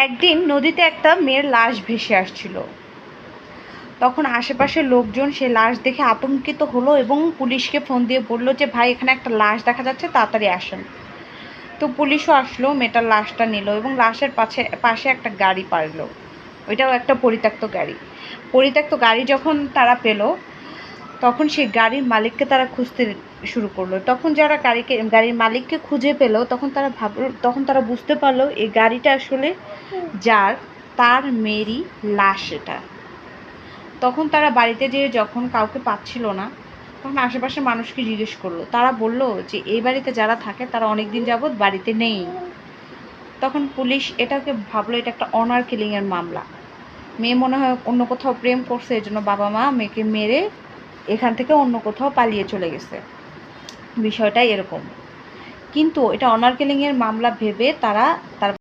একদিন নদীতে একটা মেয়ের লাশ ভেসে আসছিল। তখন আশেপাশের লোকজন সে লাশ দেখে আতঙ্কিত হলো এবং পুলিশকে ফোন দিয়ে বলল যে ভাই এখানে একটা লাশ দেখা যাচ্ছে, তাড়াতাড়ি আসেন। তো পুলিশও আসলো, মেয়েটার লাশটা নিল এবং লাশের পাশে একটা গাড়ি পারলো। ওইটাও একটা পরিত্যক্ত গাড়ি। পরিত্যক্ত গাড়ি যখন তারা পেল, তখন সেই গাড়ির মালিককে তারা খুঁজতে শুরু করলো। তখন যারা গাড়ির মালিককে খুঁজে পেল, তখন তারা বুঝতে পারলো এই গাড়িটা আসলে তার মেয়েরই লাশ এটা। তখন তারা বাড়িতে যেয়ে যখন কাউকে পাচ্ছিল না, তখন আশেপাশের মানুষকে জিজ্ঞেস করলো। তারা বলল যে এই বাড়িতে যারা থাকে তারা অনেক দিন যাবৎ বাড়িতে নেই। তখন পুলিশ এটাকে ভাবলো এটা একটা অনার কিলিংয়ের মামলা। মেয়ে মনে হয় অন্য কোথাও প্রেম করছে, এই জন্য বাবা মা মেয়েকে মেরে এখান থেকে অন্য কোথাও পালিয়ে চলে গেছে। বিষয়টা এরকম। কিন্তু এটা অনার কিলিংয়ের মামলা ভেবে তার